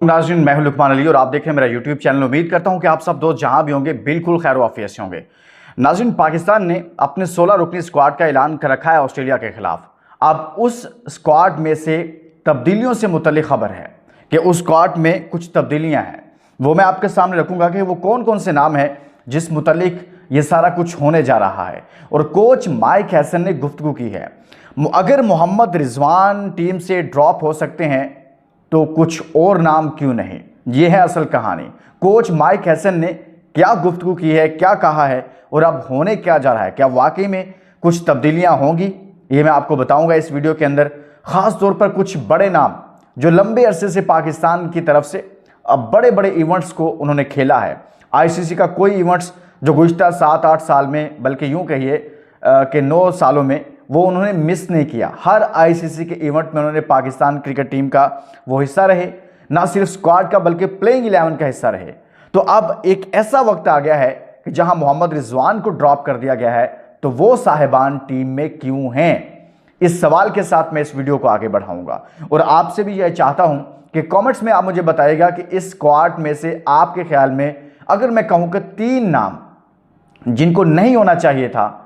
नाज़रीन, मैं हूं लुकमान अली और आप देख रहे हैं मेरा यूट्यूब चैनल। उम्मीद करता हूं कि आप सब दोस्त जहां भी होंगे बिल्कुल खैर वाफियत से होंगे। नाज़रीन, पाकिस्तान ने अपने 16 रुकनी स्क्वाड का ऐलान कर रखा है ऑस्ट्रेलिया के खिलाफ। अब उस स्क्वाड में से तब्दीलियों से मुतल्लिक खबर है कि उस स्क्वाड में कुछ तब्दीलियां हैं। वो मैं आपके सामने रखूंगा कि वो कौन कौन से नाम हैं जिस मुतल्लिक ये सारा कुछ होने जा रहा है। और कोच माइक हैसन ने गुफ्तगू की है। अगर मोहम्मद रिजवान टीम से ड्रॉप हो सकते हैं तो कुछ और नाम क्यों नहीं, ये है असल कहानी। कोच माइक हैसन ने क्या गुफ्तगू की है, क्या कहा है और अब होने क्या जा रहा है, क्या वाकई में कुछ तब्दीलियां होंगी, ये मैं आपको बताऊंगा इस वीडियो के अंदर। ख़ास तौर पर कुछ बड़े नाम जो लंबे अरसे से पाकिस्तान की तरफ से अब बड़े बड़े इवेंट्स को उन्होंने खेला है। आईसीसी का कोई इवेंट्स जो गुज़श्ता 7-8 साल में, बल्कि यूँ कहिए कि 9 सालों में वो उन्होंने मिस नहीं किया। हर आईसीसी के इवेंट में उन्होंने पाकिस्तान क्रिकेट टीम का वो हिस्सा रहे, ना सिर्फ स्क्वाड का बल्कि प्लेइंग 11 का हिस्सा रहे। तो अब एक ऐसा वक्त आ गया है कि जहां मोहम्मद रिजवान को ड्रॉप कर दिया गया है तो वो साहिबान टीम में क्यों हैं, इस सवाल के साथ मैं इस वीडियो को आगे बढ़ाऊंगा। और आपसे भी यह चाहता हूं कि कमेंट्स में आप मुझे बताइएगा कि इस स्क्वाड में से आपके ख्याल में अगर मैं कहूं कि 3 नाम जिनको नहीं होना चाहिए था,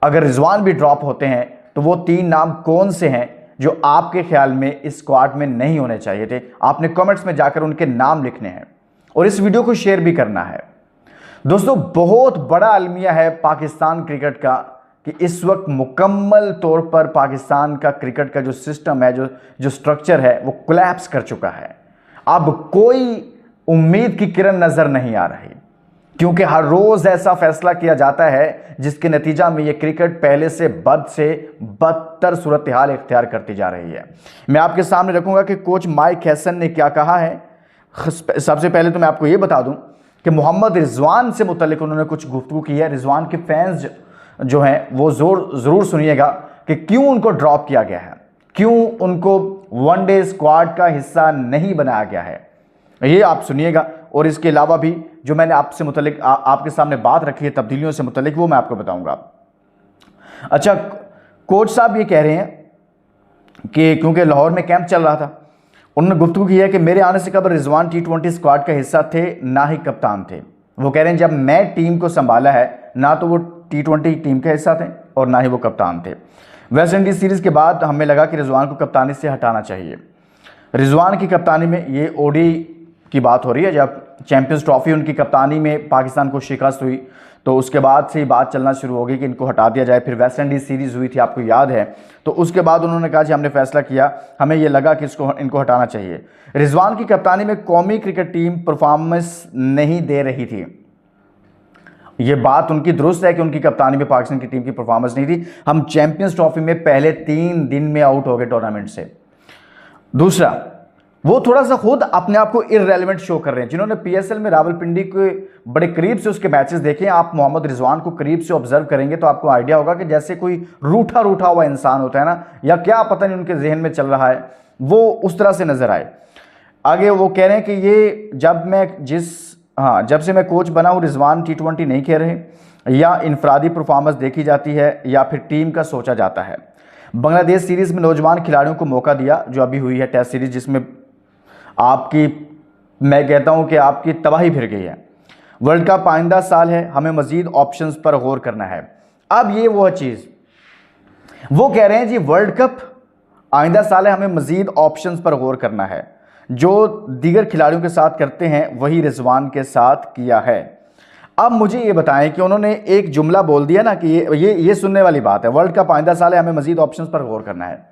अगर रिजवान भी ड्रॉप होते हैं तो वो 3 नाम कौन से हैं जो आपके ख्याल में इस स्क्वाड में नहीं होने चाहिए थे। आपने कमेंट्स में जाकर उनके नाम लिखने हैं और इस वीडियो को शेयर भी करना है। दोस्तों, बहुत बड़ा अलमिया है पाकिस्तान क्रिकेट का कि इस वक्त मुकम्मल तौर पर पाकिस्तान का क्रिकेट का जो सिस्टम है, जो स्ट्रक्चर है, वो कोलैप्स कर चुका है। अब कोई उम्मीद की किरण नजर नहीं आ रही, क्योंकि हर रोज ऐसा फैसला किया जाता है जिसके नतीजा में ये क्रिकेट पहले से बदतर सूरत हाल इख्तियार करती जा रही है। मैं आपके सामने रखूंगा कि कोच माइक हैसन ने क्या कहा है। सबसे पहले तो मैं आपको ये बता दूं कि मोहम्मद रिजवान से मुतल्लिक उन्होंने कुछ गुफ्तगू की है। रिजवान के फैंस जो हैं वो ज़रूर सुनिएगा कि क्यों उनको ड्रॉप किया गया है, क्यों उनको वनडे स्क्वाड का हिस्सा नहीं बनाया गया है, ये आप सुनिएगा। और इसके अलावा भी जो मैंने आपसे मुतल्लिक आपके सामने बात रखी है तब्दीलियों से मुतल्लिक, वो मैं आपको बताऊंगा। अच्छा, कोच साहब ये कह रहे हैं कि क्योंकि लाहौर में कैंप चल रहा था, उन्होंने गुफ्तगू की है कि मेरे आने से कबल रिजवान T20 स्क्वाड का हिस्सा थे, ना ही कप्तान थे। वो कह रहे हैं जब मैं टीम को संभाला है ना तो वो T20 टीम का हिस्सा थे और ना ही वो कप्तान थे। वेस्ट इंडीज सीरीज़ के बाद हमें लगा कि रिजवान को कप्तानी से हटाना चाहिए। रिजवान की कप्तानी में ये ओडी की बात हो रही है, जब चैंपियंस ट्रॉफी उनकी कप्तानी में पाकिस्तान को शिकस्त हुई तो उसके बाद से ही बात चलना शुरू हो गई कि इनको हटा दिया जाए। फिर वेस्ट इंडीज़ सीरीज़ हुई थी, आपको याद है, तो उसके बाद उन्होंने कहा कि हमने फैसला किया, हमें ये लगा कि इनको हटाना चाहिए। रिजवान की कप्तानी में कौमी क्रिकेट टीम परफॉर्मेंस नहीं दे रही थी। ये बात उनकी दुरुस्त है कि उनकी कप्तानी में पाकिस्तान की टीम की परफॉर्मेंस नहीं थी। हम चैंपियंस ट्रॉफी में पहले 3 दिन में आउट हो गए टूर्नामेंट से। दूसरा, वो थोड़ा सा खुद अपने आप को इररेलेवेंट शो कर रहे हैं। जिन्होंने पीएसएल में रावलपिंडी के बड़े करीब से उसके मैचेस देखे, आप मोहम्मद रिजवान को करीब से ऑब्जर्व करेंगे तो आपको आइडिया होगा कि जैसे कोई रूठा हुआ इंसान होता है ना, या क्या पता नहीं उनके जहन में चल रहा है, वो उस तरह से नजर आए। आगे वो कह रहे हैं कि ये जब से मैं कोच बना हूँ रिजवान T20 नहीं खेल रहे, या इनफरादी परफॉर्मेंस देखी जाती है या फिर टीम का सोचा जाता है। बांग्लादेश सीरीज़ में नौजवान खिलाड़ियों को मौका दिया जो अभी हुई है टेस्ट सीरीज, जिसमें मैं कहता हूं कि आपकी तबाही फिर गई है। वर्ल्ड कप आइंदा साल है, हमें मजीद ऑप्शंस पर गौर करना है। अब ये वो चीज़ वो कह रहे हैं जी, वर्ल्ड कप आइंदा साल है, हमें मजीद ऑप्शंस पर गौर करना है। जो दीगर खिलाड़ियों के साथ करते हैं वही रिजवान के साथ किया है। अब मुझे ये बताएं कि उन्होंने एक जुमला बोल दिया ना कि ये सुनने वाली बात है, वर्ल्ड कप आइंदा साल है, हमें मजीद ऑप्शंस पर गौर करना है।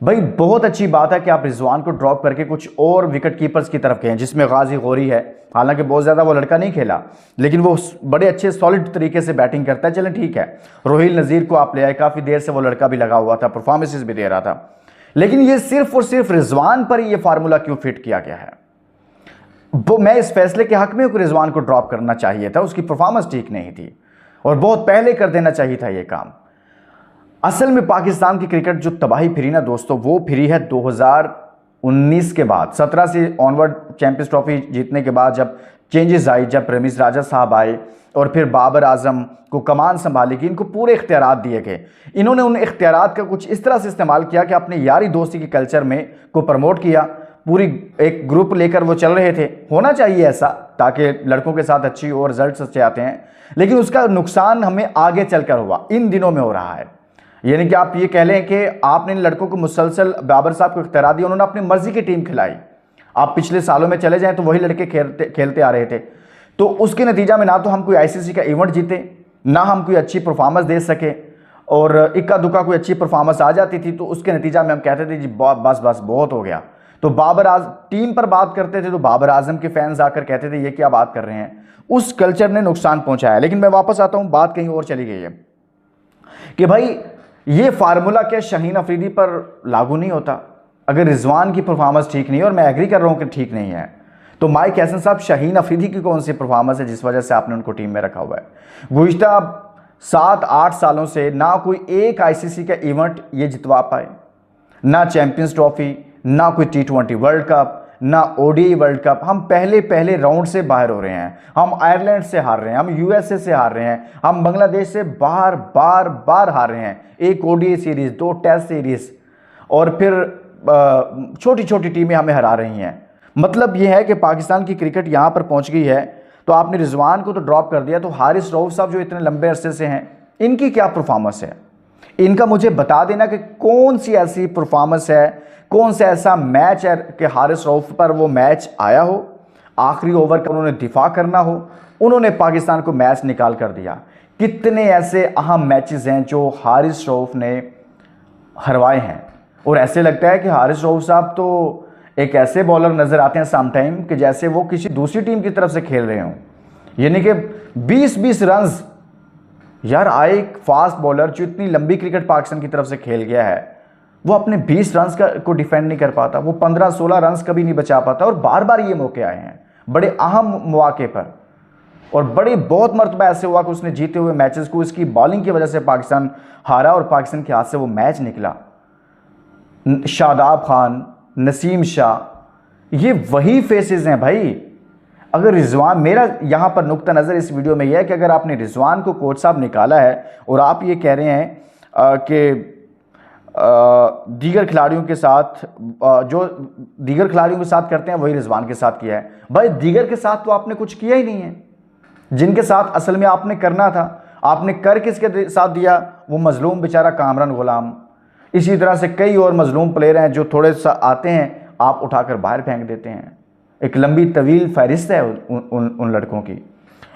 भाई, बहुत अच्छी बात है कि आप रिजवान को ड्रॉप करके कुछ और विकेट कीपर्स की तरफ गए, जिसमें गाजी गौरी है। हालांकि बहुत ज़्यादा वो लड़का नहीं खेला, लेकिन वो बड़े अच्छे सॉलिड तरीके से बैटिंग करता है। चलें ठीक है, रोहिल नज़ीर को आप ले आए, काफ़ी देर से वो लड़का भी लगा हुआ था, परफॉर्मेंसेस भी दे रहा था। लेकिन ये सिर्फ और सिर्फ रिजवान पर ही ये फार्मूला क्यों फिट किया गया है? वो मैं इस फैसले के हक में रिजवान को ड्रॉप करना चाहिए था, उसकी परफॉर्मेंस ठीक नहीं थी और बहुत पहले कर देना चाहिए था ये काम। असल में पाकिस्तान की क्रिकेट जो तबाही फिरी ना दोस्तों, वो फिरी है 2019 के बाद। 17 से ऑनवर्ड चैंपियंस ट्रॉफी जीतने के बाद जब चेंजेस आई, जब रमीज राजा साहब आए और फिर बाबर आजम को कमान संभाली कि इनको पूरे इख्तियारात दिए गए। इन्होंने उन इख्तियारात का कुछ इस तरह से इस्तेमाल किया कि अपने यारी दोस्ती के कल्चर में को प्रमोट किया, पूरी एक ग्रुप लेकर वो चल रहे थे। होना चाहिए ऐसा, ताकि लड़कों के साथ अच्छी और रिजल्ट्स अच्छे आते हैं, लेकिन उसका नुकसान हमें आगे चलकर हुआ, इन दिनों में हो रहा है। यानी कि आप ये कह लें कि आपने इन लड़कों को मुसलसल बाबर साहब को इख्तियार दिया, उन्होंने अपनी मर्जी की टीम खिलाई। आप पिछले सालों में चले जाएं तो वही लड़के खेलते आ रहे थे, तो उसके नतीजा में ना तो हम कोई आईसीसी का इवेंट जीते, ना हम कोई अच्छी परफॉर्मेंस दे सके, और इक्का दुक्का कोई अच्छी परफॉर्मेंस आ जाती थी तो उसके नतीजा में हम कहते थे जी बस बस बहुत हो गया। तो टीम पर बात करते थे तो बाबर आजम के फैंस आकर कहते थे ये क्या बात कर रहे हैं। उस कल्चर ने नुकसान पहुंचाया। लेकिन मैं वापस आता हूं, बात कहीं और चली गई है कि भाई ये फार्मूला क्या शाहीन अफरीदी पर लागू नहीं होता? अगर रिजवान की परफॉर्मेंस ठीक नहीं है, और मैं एग्री कर रहा हूं कि ठीक नहीं है, तो माइक हैसन साहब, शाहीन अफरीदी की कौन सी परफॉर्मेंस है जिस वजह से आपने उनको टीम में रखा हुआ है? गुज़िश्ता 7-8 सालों से ना कोई एक आईसीसी का इवेंट ये जितवा पाए, ना चैंपियंस ट्रॉफी, ना कोई T20 वर्ल्ड कप, ना ओडीआई वर्ल्ड कप। हम पहले राउंड से बाहर हो रहे हैं, हम आयरलैंड से हार रहे हैं, हम यूएसए से हार रहे हैं, हम बांग्लादेश से बार हार रहे हैं। एक ओडीआई सीरीज, 2 टेस्ट सीरीज, और फिर छोटी छोटी टीमें हमें हरा रही हैं। मतलब यह है कि पाकिस्तान की क्रिकेट यहाँ पर पहुँच गई है। तो आपने रिजवान को तो ड्रॉप कर दिया, तो हारिस रऊफ साहब जो इतने लंबे अरसे से हैं, इनकी क्या परफॉर्मेंस है? इनका मुझे बता देना कि कौन सी ऐसी परफॉर्मेंस है, कौन सा ऐसा मैच है कि हारिस रऊफ पर वो मैच आया हो, आखिरी ओवर का उन्होंने दिफा करना हो, उन्होंने पाकिस्तान को मैच निकाल कर दिया। कितने ऐसे अहम मैचेस हैं जो हारिस रऊफ ने हरवाए हैं, और ऐसे लगता है कि हारिस रऊफ साहब तो एक ऐसे बॉलर नज़र आते हैं सम टाइम कि जैसे वो किसी दूसरी टीम की तरफ से खेल रहे हों। यानी कि 20-20 रन्स, यार आए एक फास्ट बॉलर जो इतनी लंबी क्रिकेट पाकिस्तान की तरफ से खेल गया है, वो अपने 20 रन्स को डिफेंड नहीं कर पाता, वो 15-16 रन्स कभी नहीं बचा पाता। और बार बार ये मौके आए हैं बड़े अहम मौके पर, और बहुत मरतबा ऐसे हुआ कि उसने जीते हुए मैचेस को इसकी बॉलिंग की वजह से पाकिस्तान हारा और पाकिस्तान के हाथ से वो मैच निकला। शादाब खान, नसीम शाह, ये वही फेसेस हैं भाई। अगर रिजवान, मेरा यहाँ पर नुक्ता नज़र इस वीडियो में यह है कि अगर आपने रिजवान को कोच साहब निकाला है और आप ये कह रहे हैं कि दीगर खिलाड़ियों के साथ जो दीगर खिलाड़ियों के साथ करते हैं वही रिजवान के साथ किया है, भाई दीगर के साथ तो आपने कुछ किया ही नहीं है। जिनके साथ असल में आपने करना था, आपने कर किसके साथ दिया? वो मजलूम बेचारा कामरान गुलाम। इसी तरह से कई और मजलूम प्लेयर हैं जो थोड़े सा आते हैं, आप उठाकर बाहर फेंक देते हैं। एक लंबी तवील फहरिस्त है उन लड़कों की।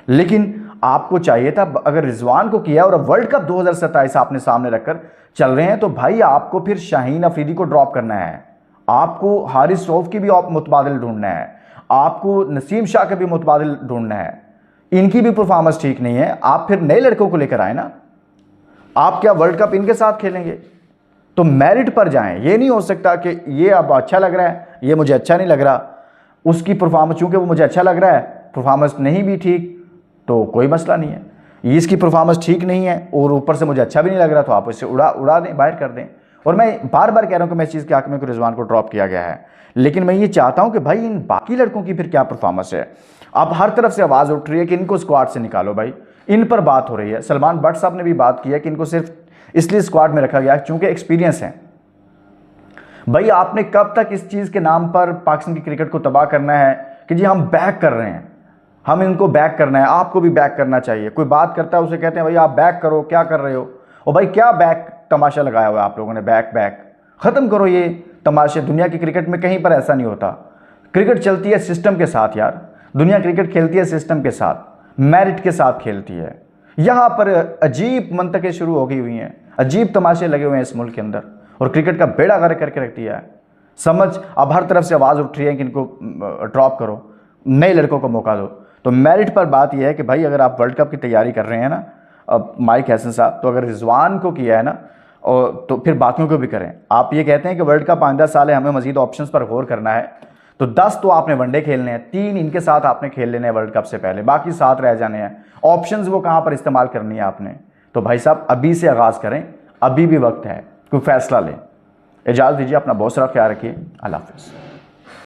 लेकिन आपको चाहिए था, अगर रिजवान को किया और वर्ल्ड कप 2027 आपने सामने रखकर चल रहे हैं, तो भाई आपको फिर शाहीन अफरीदी को ड्रॉप करना है, आपको हारिस रऊफ की भी मुतबादिल ढूंढना है, आपको नसीम शाह के भी मुतबादिल ढूंढना है। इनकी भी परफॉर्मेंस ठीक नहीं है, आप फिर नए लड़कों को लेकर आए ना। आप क्या वर्ल्ड कप इनके साथ खेलेंगे? तो मेरिट पर जाएं। ये नहीं हो सकता कि ये अब अच्छा लग रहा है, ये मुझे अच्छा नहीं लग रहा, उसकी परफॉर्मेंस चूंकि वो मुझे अच्छा लग रहा है, परफॉर्मेंस नहीं भी ठीक तो कोई मसला नहीं है। इसकी परफॉर्मेंस ठीक नहीं है और ऊपर से मुझे अच्छा भी नहीं लग रहा, तो आप इसे उड़ा दें, बाहर कर दें। और मैं बार बार कह रहा हूं कि मैं इस चीज़ के हक में को रिजवान को ड्रॉप किया गया है, लेकिन मैं ये चाहता हूं कि भाई इन बाकी लड़कों की फिर क्या परफॉर्मेंस है। अब हर तरफ से आवाज़ उठ रही है कि इनको स्क्वाड से निकालो, भाई इन पर बात हो रही है। सलमान भट्ट साहब ने भी बात की है कि इनको सिर्फ इसलिए स्क्वाड में रखा गया क्योंकि एक्सपीरियंस है। भाई आपने कब तक इस चीज़ के नाम पर पाकिस्तान की क्रिकेट को तबाह करना है कि जी हम बैक कर रहे हैं, हम इनको बैक करना है, आपको भी बैक करना चाहिए। कोई बात करता है उसे कहते हैं भाई आप बैक करो, क्या कर रहे हो? और भाई क्या बैक तमाशा लगाया हुआ है आप लोगों ने? बैक ख़त्म करो ये तमाशे। दुनिया की क्रिकेट में कहीं पर ऐसा नहीं होता। क्रिकेट चलती है सिस्टम के साथ यार, दुनिया क्रिकेट खेलती है सिस्टम के साथ, मेरिट के साथ खेलती है। यहाँ पर अजीब मंतकें शुरू हो गई हुई हैं, अजीब तमाशे लगे हुए हैं इस मुल्क के अंदर, और क्रिकेट का बेड़ा गर्क करके रख दिया है। समझ अब हर तरफ से आवाज़ उठ रही है कि इनको ड्रॉप करो, नए लड़कों को मौका दो। तो मेरिट पर बात यह है कि भाई अगर आप वर्ल्ड कप की तैयारी कर रहे हैं ना, अब माइक हैसन साहब, तो अगर रिजवान को किया है ना, और तो फिर बाकियों को भी करें। आप ये कहते हैं कि वर्ल्ड कप आइंदा साल है, हमें मजीद ऑप्शंस पर गौर करना है, तो 10 तो आपने वनडे खेलने हैं, 3 इनके साथ आपने खेल लेने हैं वर्ल्ड कप से पहले, बाकी 7 रह जाने हैं। ऑप्शंस वो कहाँ पर इस्तेमाल करनी है आपने? तो भाई साहब अभी से आगाज़ करें, अभी भी वक्त है, कोई फैसला लें। इजाज़त दीजिए, अपना बहुत सारा ख्याल रखिए, अल्लाह हाफ़िज़।